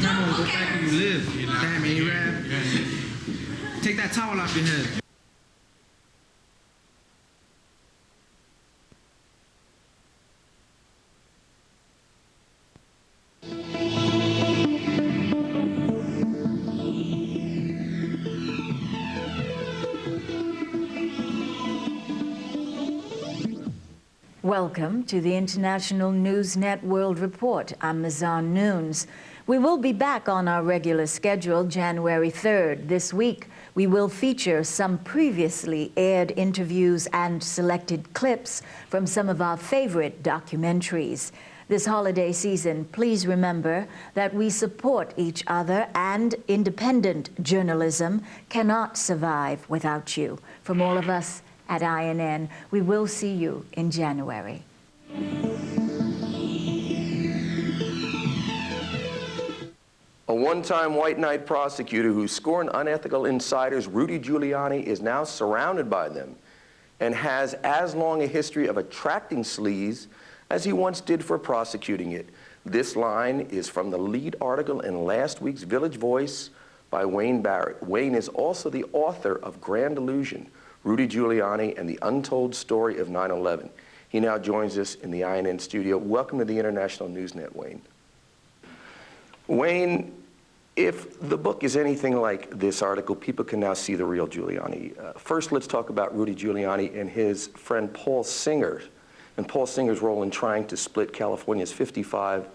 Come on, go back where you live. Damn Arab. Take that towel off your head. Welcome to the International Newsnet World Report. I'm Mizan. We will be back on our regular schedule January 3rd. This week, we will feature some previously aired interviews and selected clips from some of our favorite documentaries. This holiday season, please remember that we support each other, and independent journalism cannot survive without you. From all of us at INN, we will see you in January. A one-time white knight prosecutor who scorned unethical insiders, Rudy Giuliani, is now surrounded by them and has as long a history of attracting sleaze as he once did for prosecuting it. This line is from the lead article in last week's Village Voice by Wayne Barrett. Wayne is also the author of Grand Illusion, Rudy Giuliani and the Untold Story of 9/11. He now joins us in the INN studio. Welcome to the International Newsnet, Wayne. Wayne, if the book is anything like this article, people can now see the real Giuliani. First, let's talk about Rudy Giuliani and his friend Paul Singer, and Paul Singer's role in trying to split California's 55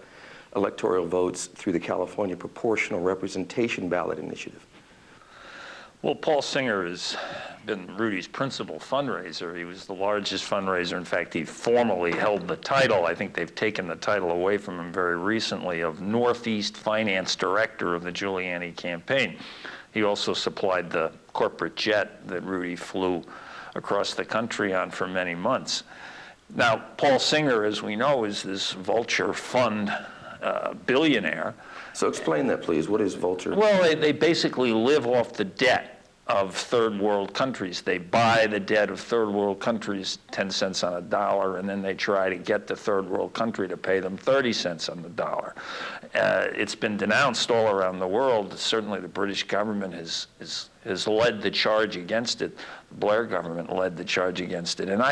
electoral votes through the California Proportional Representation Ballot Initiative. Well, Paul Singer has been Rudy's principal fundraiser. He was the largest fundraiser. In fact, he formally held the title. I think they've taken the title away from him very recently, of Northeast Finance Director of the Giuliani campaign. He also supplied the corporate jet that Rudy flew across the country on for many months. Now, Paul Singer, as we know, is this vulture fund billionaire. So explain that, please. What is vulture? Well, they basically live off the debt of third world countries. They buy the debt of third world countries 10 cents on a dollar, and then they try to get the third world country to pay them 30 cents on the dollar. It's been denounced all around the world. Certainly the British government has led the charge against it. The Blair government led the charge against it. And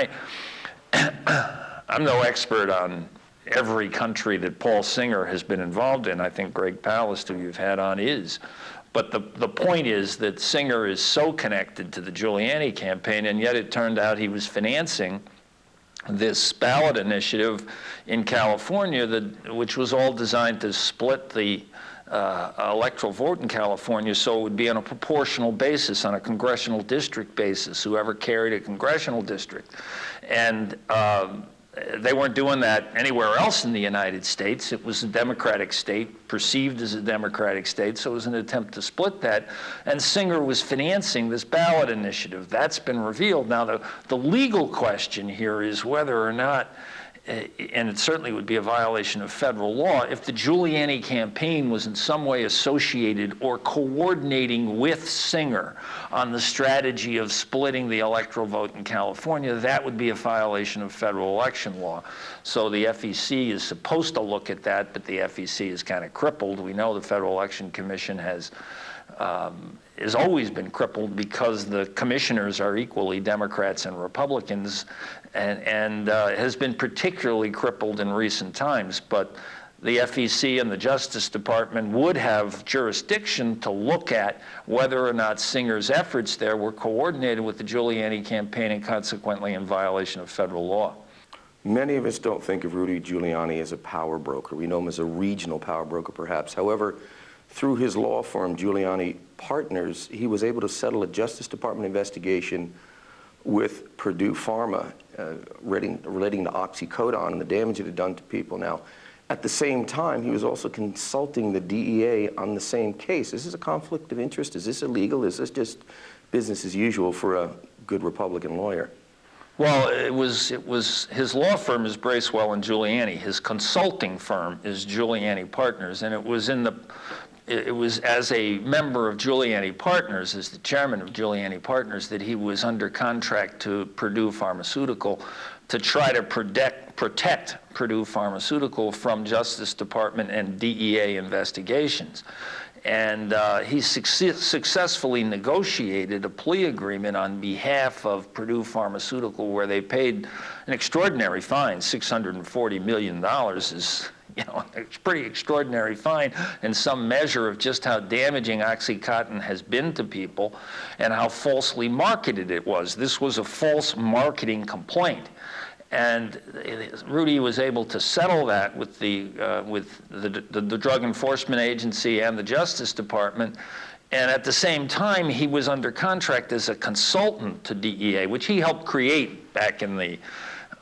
I'm no expert on every country that Paul Singer has been involved in. I think Greg Palast, who you've had on, is. But the point is that Singer is so connected to the Giuliani campaign, and yet it turned out he was financing this ballot initiative in California, which was all designed to split the electoral vote in California, so it would be on a proportional basis, on a congressional district basis, whoever carried a congressional district. And they weren't doing that anywhere else in the United States. It was a Democratic state, perceived as a Democratic state, so it was an attempt to split that. And Singer was financing this ballot initiative. That's been revealed. Now, the legal question here is whether or not, and it certainly would be a violation of federal law, if the Giuliani campaign was in some way associated or coordinating with Singer on the strategy of splitting the electoral vote in California, that would be a violation of federal election law. So the FEC is supposed to look at that, but the FEC is kind of crippled. We know the Federal Election Commission has always been crippled because the commissioners are equally Democrats and Republicans, and has been particularly crippled in recent times. But the FEC and the Justice Department would have jurisdiction to look at whether or not Singer's efforts there were coordinated with the Giuliani campaign and consequently in violation of federal law. Many of us don't think of Rudy Giuliani as a power broker. We know him as a regional power broker, perhaps. However, through his law firm, Giuliani Partners, he was able to settle a Justice Department investigation with Purdue Pharma relating to oxycodone and the damage it had done to people. Now, at the same time, he was also consulting the DEA on the same case. Is this a conflict of interest? Is this illegal? Is this just business as usual for a good Republican lawyer? Well, it was his law firm is Bracewell and Giuliani. His consulting firm is Giuliani Partners, and it was in the it was as a member of Giuliani Partners, as the chairman of Giuliani Partners, that he was under contract to Purdue Pharmaceutical to try to protect Purdue Pharmaceutical from Justice Department and DEA investigations. And he successfully negotiated a plea agreement on behalf of Purdue Pharmaceutical where they paid an extraordinary fine. $640 million is, you know, a pretty extraordinary fine and some measure of just how damaging OxyContin has been to people and how falsely marketed it was. This was a false marketing complaint. And Rudy was able to settle that with the Drug Enforcement Agency and the Justice Department. And at the same time, he was under contract as a consultant to DEA, which he helped create back in the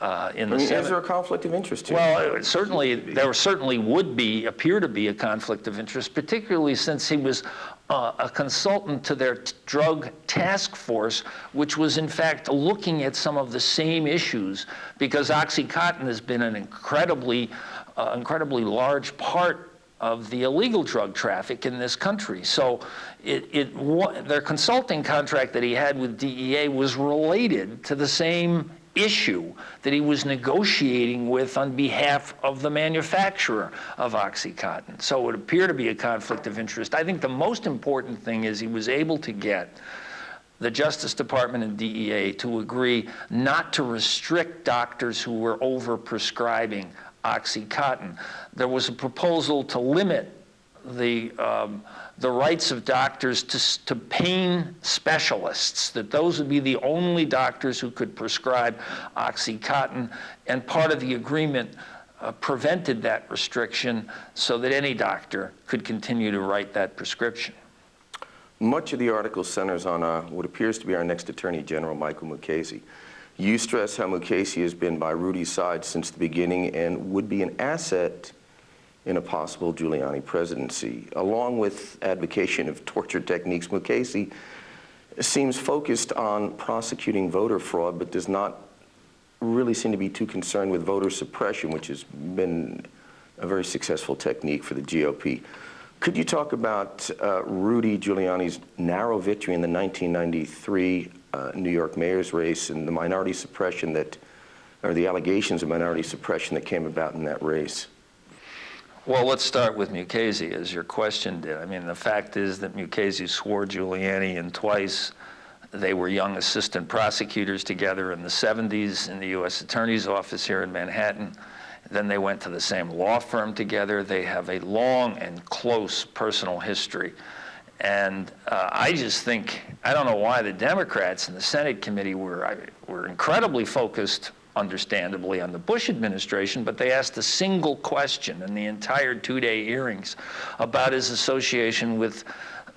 Is there a conflict of interest here? Well, there certainly would appear to be a conflict of interest, particularly since he was a consultant to their drug task force, which was in fact looking at some of the same issues, because OxyContin has been an incredibly large part of the illegal drug traffic in this country. So their consulting contract that he had with DEA was related to the same issue that he was negotiating with on behalf of the manufacturer of OxyContin. So it would appear to be a conflict of interest. I think the most important thing is he was able to get the Justice Department and DEA to agree not to restrict doctors who were over-prescribing OxyContin. There was a proposal to limit the rights of doctors to pain specialists, that those would be the only doctors who could prescribe OxyContin, and part of the agreement prevented that restriction so that any doctor could continue to write that prescription. Much of the article centers on what appears to be our next Attorney General, Michael Mukasey. You stress how Mukasey has been by Rudy's side since the beginning and would be an asset in a possible Giuliani presidency. Along with advocacy of torture techniques, Mukasey seems focused on prosecuting voter fraud, but does not really seem to be too concerned with voter suppression, which has been a very successful technique for the GOP. Could you talk about Rudy Giuliani's narrow victory in the 1993 New York mayor's race and the minority suppression or the allegations of minority suppression that came about in that race? Well, let's start with Mukasey, as your question did. I mean, the fact is that Mukasey swore Giuliani in twice. They were young assistant prosecutors together in the 70s in the U.S. Attorney's Office here in Manhattan. Then they went to the same law firm together. They have a long and close personal history. And I just think, I don't know why the Democrats in the Senate committee were incredibly focused, understandably, on the Bush administration, but they asked a single question in the entire two-day hearings about his association with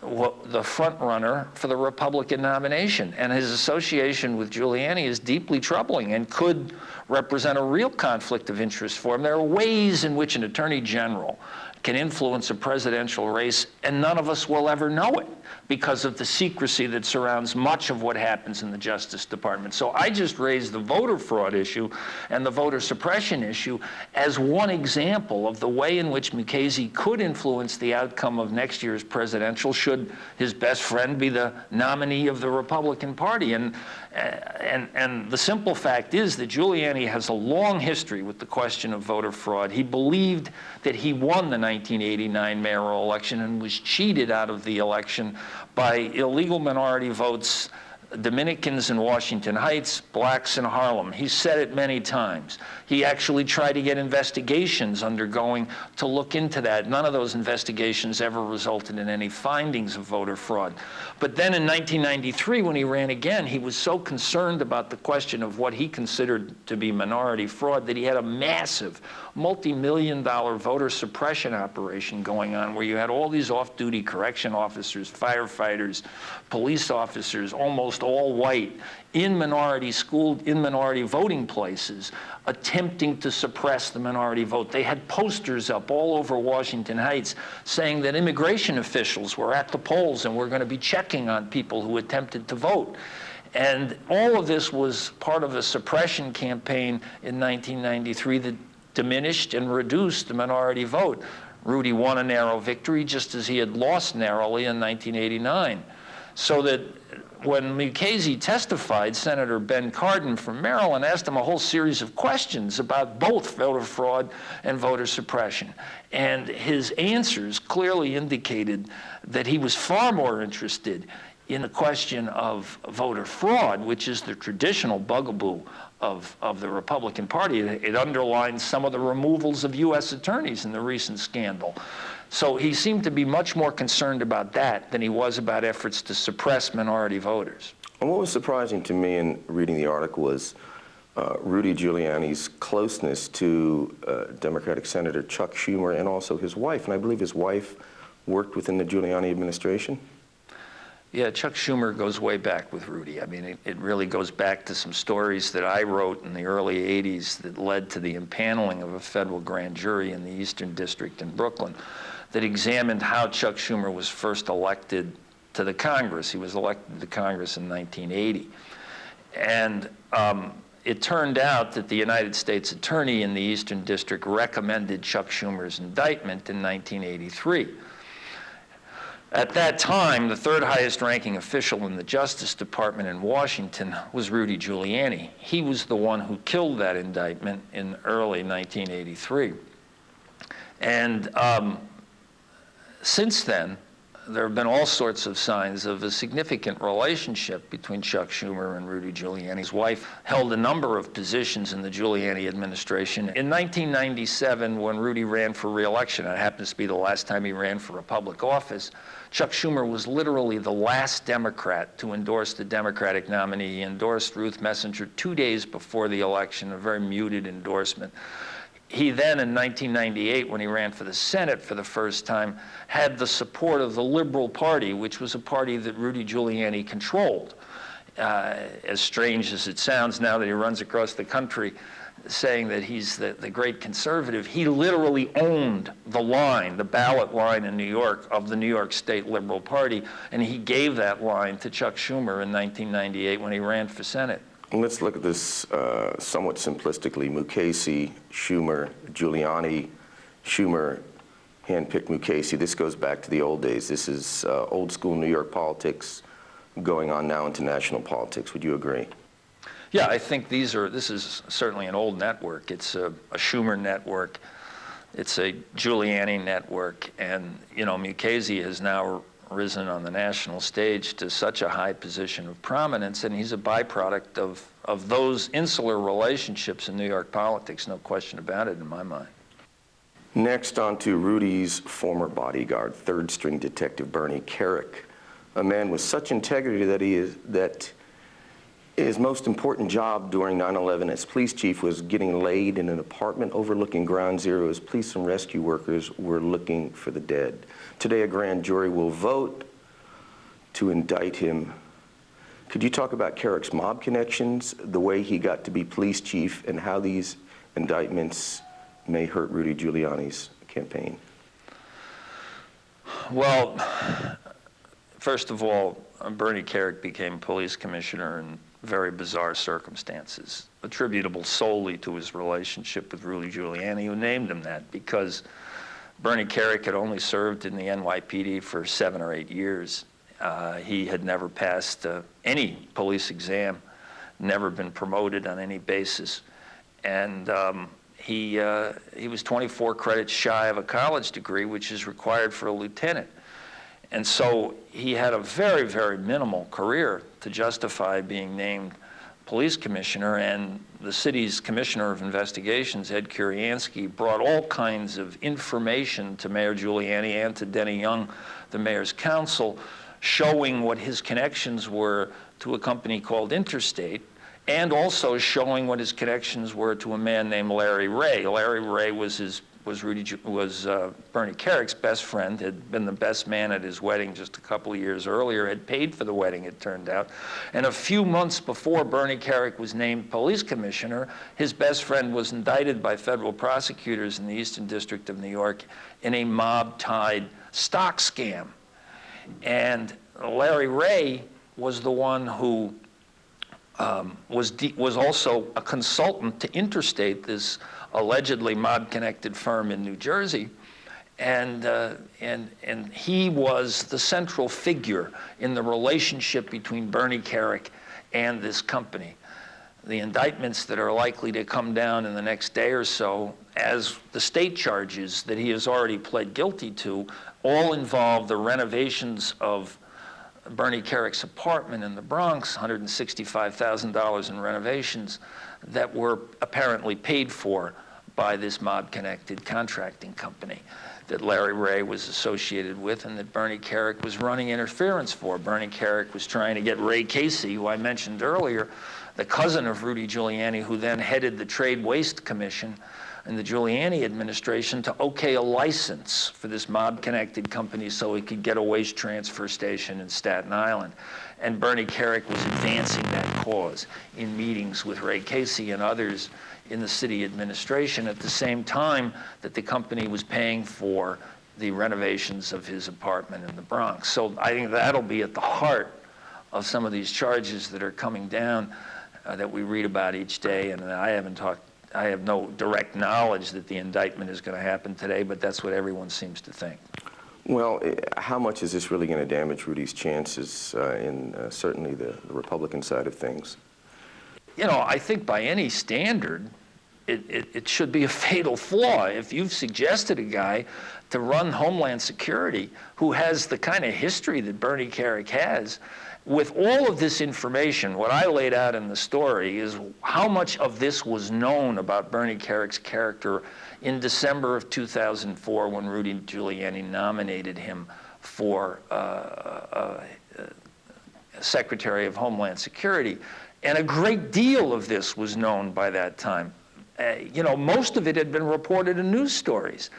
the front runner for the Republican nomination. And his association with Giuliani is deeply troubling and could represent a real conflict of interest for him. There are ways in which an attorney general can influence a presidential race, and none of us will ever know it because of the secrecy that surrounds much of what happens in the Justice Department. So I just raised the voter fraud issue and the voter suppression issue as one example of the way in which Mukasey could influence the outcome of next year's presidential should his best friend be the nominee of the Republican Party. And the simple fact is that Giuliani has a long history with the question of voter fraud. He believed that he won the 1989 mayoral election and was cheated out of the election by illegal minority votes, Dominicans in Washington Heights, blacks in Harlem. He said it many times. He actually tried to get investigations undergoing to look into that. None of those investigations ever resulted in any findings of voter fraud. But then in 1993, when he ran again, he was so concerned about the question of what he considered to be minority fraud that he had a massive multi-million-dollar voter suppression operation going on where you had all these off-duty correction officers, firefighters, police officers, almost all white, in minority voting places, attempting to suppress the minority vote. They had posters up all over Washington Heights saying that immigration officials were at the polls and were going to be checking on people who attempted to vote. And all of this was part of a suppression campaign in 1993 that diminished and reduced the minority vote. Rudy won a narrow victory just as he had lost narrowly in 1989. So that when Mukasey testified, Senator Ben Cardin from Maryland asked him a whole series of questions about both voter fraud and voter suppression. And his answers clearly indicated that he was far more interested in the question of voter fraud, which is the traditional bugaboo of the Republican Party. It underlines some of the removals of U.S. attorneys in the recent scandal. So he seemed to be much more concerned about that than he was about efforts to suppress minority voters. And what was surprising to me in reading the article was Rudy Giuliani's closeness to Democratic Senator Chuck Schumer and also his wife. And I believe his wife worked within the Giuliani administration. Yeah, Chuck Schumer goes way back with Rudy. I mean, it really goes back to some stories that I wrote in the early 80s that led to the impaneling of a federal grand jury in the Eastern District in Brooklyn that examined how Chuck Schumer was first elected to the Congress. He was elected to Congress in 1980. And it turned out that the United States Attorney in the Eastern District recommended Chuck Schumer's indictment in 1983. At that time, the third highest ranking official in the Justice Department in Washington was Rudy Giuliani. He was the one who killed that indictment in early 1983. And since then, there have been all sorts of signs of a significant relationship between Chuck Schumer and Rudy Giuliani. His wife held a number of positions in the Giuliani administration. In 1997, when Rudy ran for re-election, and it happens to be the last time he ran for a public office, Chuck Schumer was literally the last Democrat to endorse the Democratic nominee. He endorsed Ruth Messenger 2 days before the election, a very muted endorsement. He then, in 1998, when he ran for the Senate for the first time, had the support of the Liberal Party, which was a party that Rudy Giuliani controlled. As strange as it sounds now that he runs across the country saying that he's the great conservative, he literally owned the line, the ballot line in New York of the New York State Liberal Party, and he gave that line to Chuck Schumer in 1998 when he ran for Senate. Let's look at this somewhat simplistically. Mukasey, Schumer, Giuliani, Schumer handpicked Mukasey. This goes back to the old days. This is old school New York politics going on now into national politics. Would you agree? Yeah, I think this is certainly an old network. It's a Schumer network. It's a Giuliani network. And, you know, Mukasey has now risen on the national stage to such a high position of prominence, and he's a byproduct of those insular relationships in New York politics, no question about it in my mind. Next, on to Rudy's former bodyguard, third-string detective Bernie Kerik, a man with such integrity that his most important job during 9/11 as police chief was getting laid in an apartment overlooking Ground Zero as police and rescue workers were looking for the dead. Today, a grand jury will vote to indict him. Could you talk about Kerik's mob connections, the way he got to be police chief, and how these indictments may hurt Rudy Giuliani's campaign? Well, first of all, Bernie Kerik became police commissioner in very bizarre circumstances, attributable solely to his relationship with Rudy Giuliani, who named him that because Bernie Kerik had only served in the NYPD for 7 or 8 years. He had never passed any police exam, never been promoted on any basis, and he was 24 credits shy of a college degree, which is required for a lieutenant. And so he had a very, very minimal career to justify being named police commissioner, and the city's commissioner of investigations, Ed Kuriansky, brought all kinds of information to Mayor Giuliani and to Denny Young, the mayor's counsel, showing what his connections were to a company called Interstate, and also showing what his connections were to a man named Larry Ray. Larry Ray was Bernie Kerik's best friend, had been the best man at his wedding just a couple of years earlier, had paid for the wedding, it turned out. And a few months before Bernie Kerik was named police commissioner, his best friend was indicted by federal prosecutors in the Eastern District of New York in a mob-tied stock scam. And Larry Ray was the one who was also a consultant to Interstate, this allegedly mob-connected firm in New Jersey. And he was the central figure in the relationship between Bernie Kerik and this company. The indictments that are likely to come down in the next day or so, as the state charges that he has already pled guilty to, all involve the renovations of Bernie Kerik's apartment in the Bronx, $165,000 in renovations that were apparently paid for by this mob-connected contracting company that Larry Ray was associated with and that Bernie Kerik was running interference for. Bernie Kerik was trying to get Ray Casey, who I mentioned earlier, the cousin of Rudy Giuliani, who then headed the Trade Waste Commission in the Giuliani administration, to okay a license for this mob-connected company so he could get a waste transfer station in Staten Island. And Bernie Kerik was advancing that cause in meetings with Ray Casey and others in the city administration at the same time that the company was paying for the renovations of his apartment in the Bronx. So I think that'll be at the heart of some of these charges that are coming down that we read about each day. And I have no direct knowledge that the indictment is going to happen today, but that's what everyone seems to think. Well, how much is this really going to damage Rudy's chances in certainly the Republican side of things? You know, I think by any standard, it should be a fatal flaw. If you've suggested a guy to run Homeland Security who has the kind of history that Bernie Kerik has, with all of this information, what I laid out in the story is how much of this was known about Bernie Kerik's character in December of 2004 when Rudy Giuliani nominated him for Secretary of Homeland Security. And a great deal of this was known by that time. You know, most of it had been reported in news stories.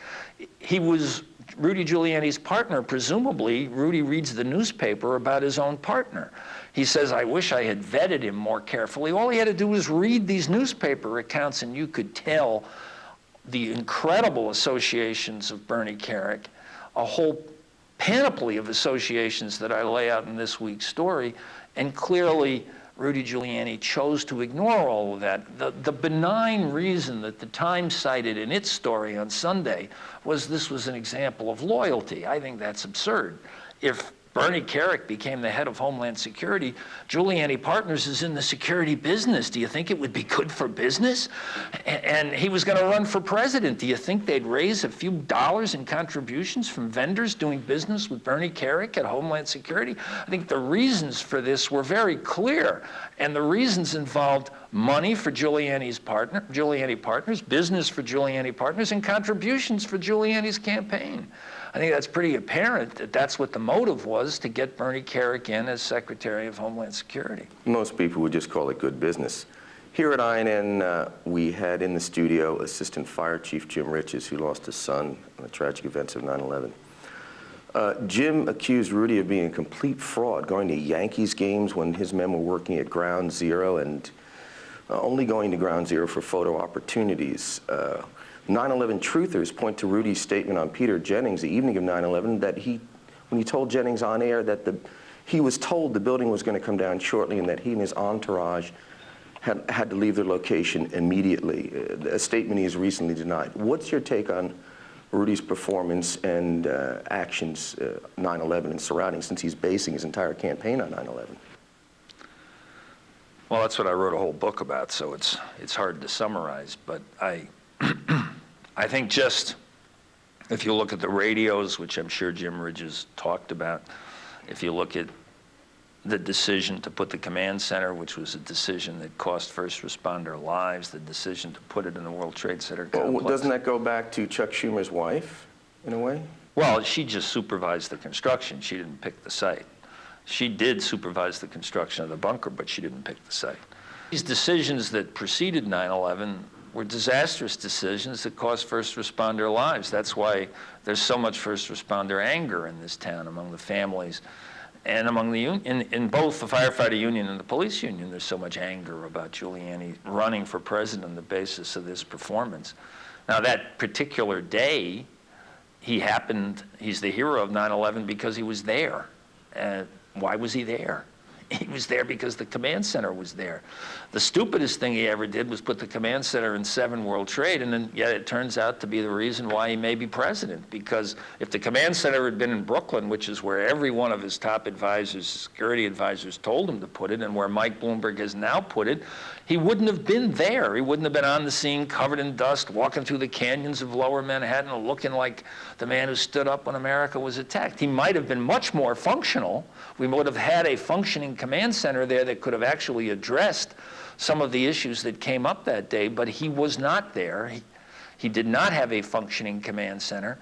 He was Rudy Giuliani's partner. Presumably, Rudy reads the newspaper about his own partner. He says, I wish I had vetted him more carefully. All he had to do was read these newspaper accounts, and you could tell the incredible associations of Bernie Kerik, a whole panoply of associations that I lay out in this week's story, and clearly Rudy Giuliani chose to ignore all of that. The benign reason that the Times cited in its story on Sunday was this was an example of loyalty. I think that's absurd. If Bernie Kerik became the head of Homeland Security, Giuliani Partners is in the security business. Do you think it would be good for business? And he was going to run for president. Do you think they'd raise a few dollars in contributions from vendors doing business with Bernie Kerik at Homeland Security? I think the reasons for this were very clear. And the reasons involved money for Giuliani Partners, business for Giuliani Partners, and contributions for Giuliani's campaign. I think that's pretty apparent that that's what the motive was, to get Bernie Kerik in as Secretary of Homeland Security. Most people would just call it good business. Here at INN, we had in the studio Assistant Fire Chief Jim Riches, who lost his son in the tragic events of 9/11. Jim accused Rudy of being a complete fraud, going to Yankees games when his men were working at Ground Zero and only going to Ground Zero for photo opportunities. 9/11 truthers point to Rudy's statement on Peter Jennings the evening of 9/11 that when he told Jennings on air that he was told the building was going to come down shortly and that he and his entourage had to leave their location immediately, a statement he has recently denied. What's your take on Rudy's performance and actions 9/11 and surrounding, since he's basing his entire campaign on 9/11? Well, that's what I wrote a whole book about, so it's hard to summarize, but I think just if you look at the radios, which I'm sure Jim Ridges talked about, if you look at the decision to put the command center, which was a decision that cost first responder lives, the decision to put it in the World Trade Center complex. Well, doesn't that go back to Chuck Schumer's wife, in a way? Well, she just supervised the construction. She didn't pick the site. She did supervise the construction of the bunker, but she didn't pick the site. These decisions that preceded 9/11 were disastrous decisions that cost first responder lives. That's why there's so much first responder anger in this town among the families and among the in both the firefighter union and the police union. There's so much anger about Giuliani running for president on the basis of this performance. Now, that particular day, he's the hero of 9/11 because he was there. Why was he there? He was there because the command center was there. The stupidest thing he ever did was put the command center in 7 World Trade, and then yet it turns out to be the reason why he may be president. Because if the command center had been in Brooklyn, which is where every one of his top advisors, security advisors, told him to put it, and where Mike Bloomberg has now put it, he wouldn't have been there. He wouldn't have been on the scene, covered in dust, walking through the canyons of Lower Manhattan, looking like the man who stood up when America was attacked. He might have been much more functional. We would have had a functioning command center there that could have actually addressed some of the issues that came up that day, but he was not there. He did not have a functioning command center.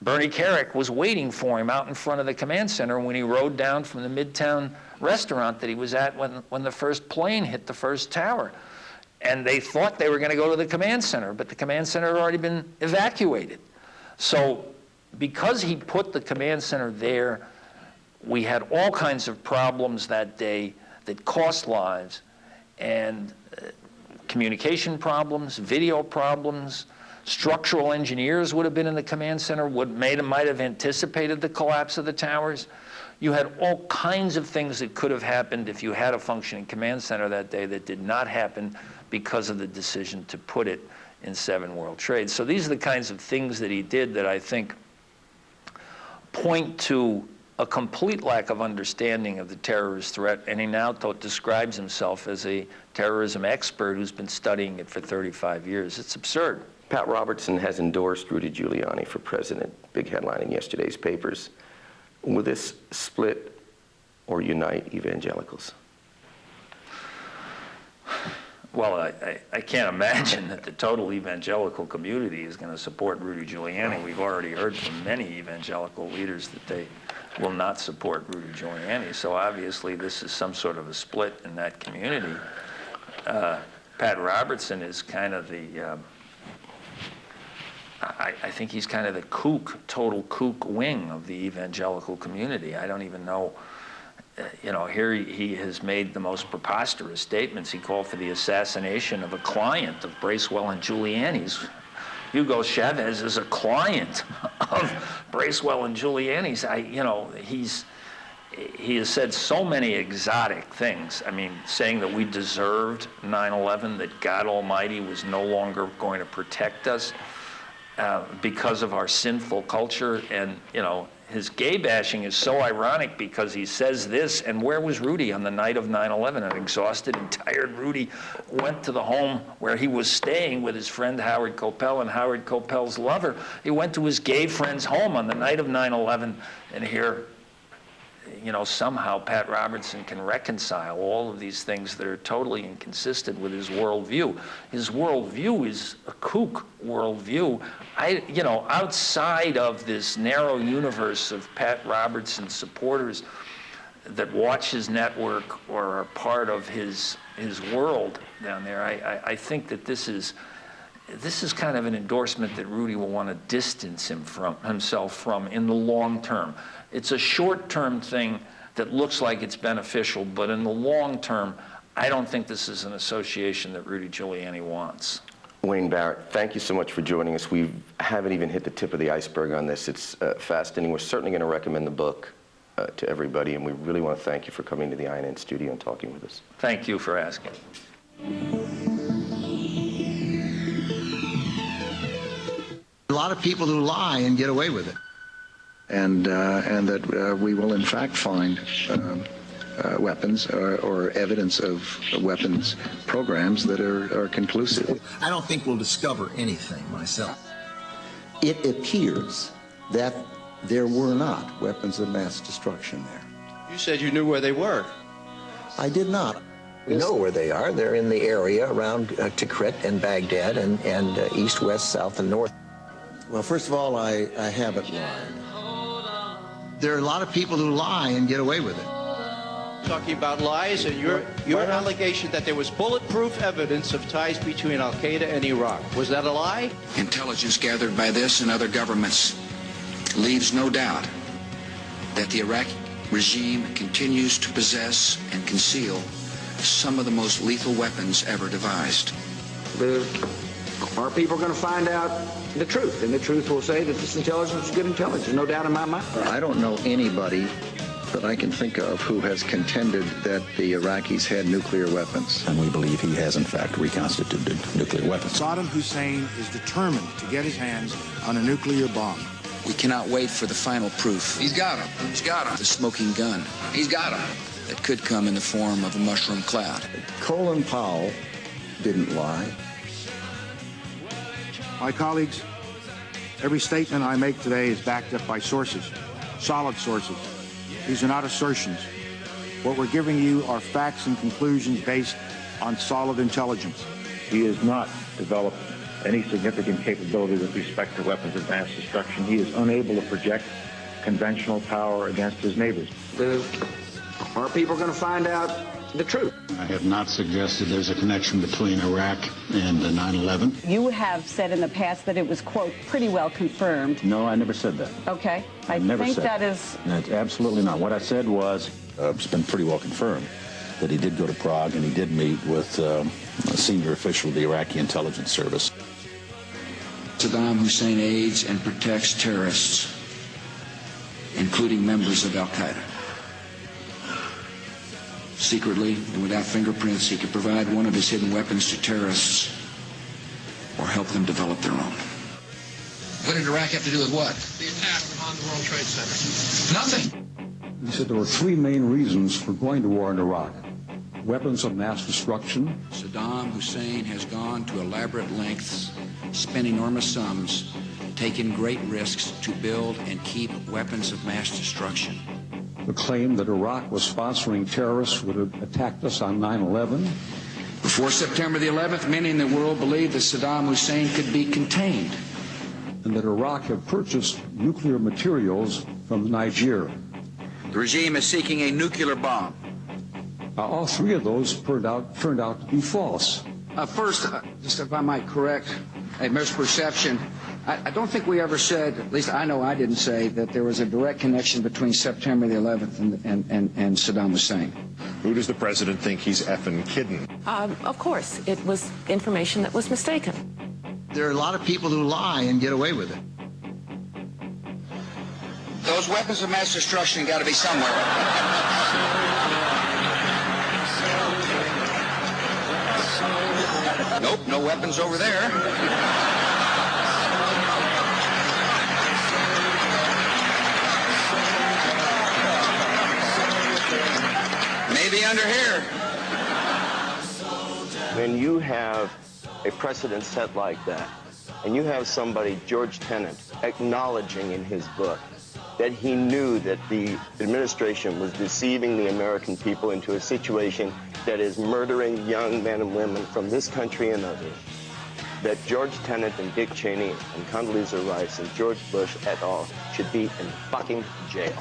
Bernie Kerik was waiting for him out in front of the command center when he rode down from the Midtown restaurant that he was at when the first plane hit the first tower. And they thought they were going to go to the command center, but the command center had already been evacuated. So because he put the command center there, we had all kinds of problems that day that cost lives, and communication problems, video problems. Structural engineers would have been in the command center, might have anticipated the collapse of the towers. You had all kinds of things that could have happened if you had a functioning command center that day that did not happen because of the decision to put it in 7 World Trade. So these are the kinds of things that he did that I think point to a complete lack of understanding of the terrorist threat, and he now describes himself as a terrorism expert who's been studying it for 35 years. It's absurd. Pat Robertson has endorsed Rudy Giuliani for president. Big headline in yesterday's papers. Will this split or unite evangelicals? Well, I can't imagine that the total evangelical community is going to support Rudy Giuliani. We've already heard from many evangelical leaders that they will not support Rudy Giuliani. So obviously this is some sort of a split in that community. Pat Robertson is kind of the, I think he's kind of the total kook wing of the evangelical community. I don't even know. Here he has made the most preposterous statements. He called for the assassination of a client of Bracewell and Giuliani's. Hugo Chavez is a client of Bracewell and Giuliani's. He has said so many exotic things. I mean, saying that we deserved 9/11, that God Almighty was no longer going to protect us because of our sinful culture, and his gay bashing is so ironic because he says this, and where was Rudy on the night of 9/11? An exhausted and tired Rudy went to the home where he was staying with his friend Howard Coppell and Howard Coppell's lover. He went to his gay friend's home on the night of 9/11, and here, somehow Pat Robertson can reconcile all of these things that are totally inconsistent with his worldview. His worldview is a kook worldview. Outside of this narrow universe of Pat Robertson supporters that watch his network or are part of his world down there, I think that this is kind of an endorsement that Rudy will want to distance himself from in the long term. It's a short-term thing that looks like it's beneficial, but in the long term, I don't think this is an association that Rudy Giuliani wants. Wayne Barrett, thank you so much for joining us. We haven't even hit the tip of the iceberg on this. It's fascinating. We're certainly going to recommend the book to everybody, and we really want to thank you for coming to the INN studio and talking with us. Thank you for asking. A lot of people who lie and get away with it. And that we will in fact find weapons or evidence of weapons programs that are conclusive. I don't think we'll discover anything myself. It appears that there were not weapons of mass destruction there. You said you knew where they were. I did not. We know where they are. They're in the area around Tikrit and Baghdad and east, west, south, and north. Well, first of all, I haven't lied. There are a lot of people who lie and get away with it. Talking about lies and your allegation that there was bulletproof evidence of ties between Al-Qaeda and Iraq. Was that a lie? Intelligence gathered by this and other governments leaves no doubt that the Iraqi regime continues to possess and conceal some of the most lethal weapons ever devised. Our people are going to find out the truth, and the truth will say that this intelligence is good intelligence, no doubt in my mind. I don't know anybody that I can think of who has contended that the Iraqis had nuclear weapons. And we believe he has, in fact, reconstituted nuclear weapons. Saddam Hussein is determined to get his hands on a nuclear bomb. We cannot wait for the final proof. He's got him. He's got him. The smoking gun. He's got him. That could come in the form of a mushroom cloud. Colin Powell didn't lie. My colleagues, every statement I make today is backed up by sources, solid sources. These are not assertions. What we're giving you are facts and conclusions based on solid intelligence. He has not developed any significant capability with respect to weapons of mass destruction. He is unable to project conventional power against his neighbors. Our people are going to find out the truth. I have not suggested there's a connection between Iraq and 9/11. You have said in the past that it was, quote, pretty well confirmed. No, I never said that. Okay. I never think said that is... That's absolutely not. What I said was, it's been pretty well confirmed that he did go to Prague and he did meet with a senior official of the Iraqi intelligence service. Saddam Hussein aids and protects terrorists, including members of Al-Qaeda. Secretly and without fingerprints, he could provide one of his hidden weapons to terrorists or help them develop their own. What did Iraq have to do with what? The attack on the World Trade Center. Nothing. He said there were three main reasons for going to war in Iraq. Weapons of mass destruction. Saddam Hussein has gone to elaborate lengths, spent enormous sums, taken great risks to build and keep weapons of mass destruction. The claim that Iraq was sponsoring terrorists who would have attacked us on 9/11. Before September the 11th, many in the world believed that Saddam Hussein could be contained. And that Iraq had purchased nuclear materials from Nigeria. The regime is seeking a nuclear bomb. All three of those turned out to be false. First, just if I might correct a misperception, I don't think we ever said, at least I know I didn't say, that there was a direct connection between September the 11th and Saddam Hussein. Who does the president think he's effing kidding? Of course, it was information that was mistaken. There are a lot of people who lie and get away with it. Those weapons of mass destruction got to be somewhere. Nope, no weapons over there. Maybe under here. When you have a precedent set like that, and you have somebody, George Tenet, acknowledging in his book that he knew that the administration was deceiving the American people into a situation that is murdering young men and women from this country and others, that George Tenet and Dick Cheney and Condoleezza Rice and George Bush et al. Should be in fucking jail.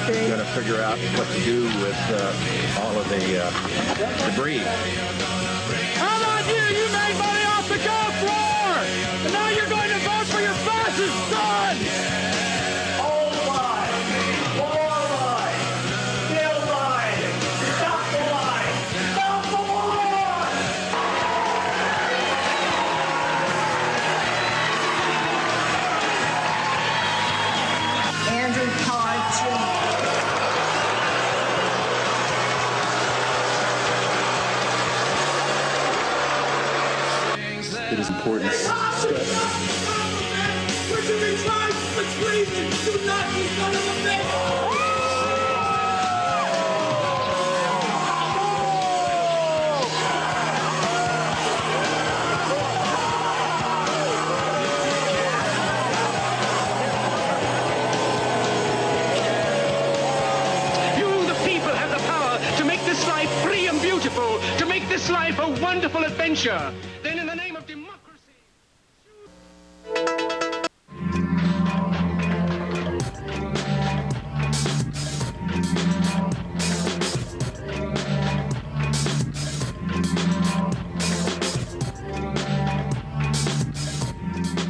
You've got to figure out what to do with all of the debris. How about you? You made money off the Gulf War! And now you're going to vote for your fascist son! Old lie! More lie! Still lie! Stop the lie! Stop the lie! Andrew Todd Jr. It is important. We're doing crimes for treason! Do not be son of a bitch! To make this life a wonderful adventure. Then in the name of democracy...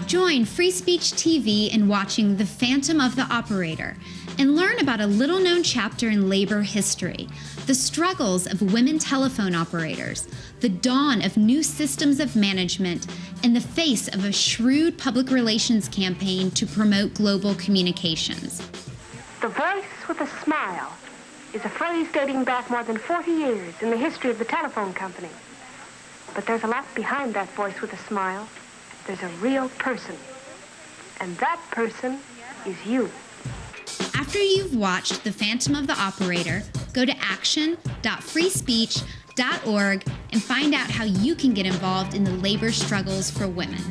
Join Join Free Speech TV in watching The Phantom of the Operator and learn about a little-known chapter in labor history, the struggles of women telephone operators, the dawn of new systems of management, and the face of a shrewd public relations campaign to promote global communications. The voice with a smile is a phrase dating back more than 40 years in the history of the telephone company. But there's a lot behind that voice with a smile. There's a real person. And that person is you. After you've watched The Phantom of the Operator, go to action.freespeech.org and find out how you can get involved in the labor struggles for women.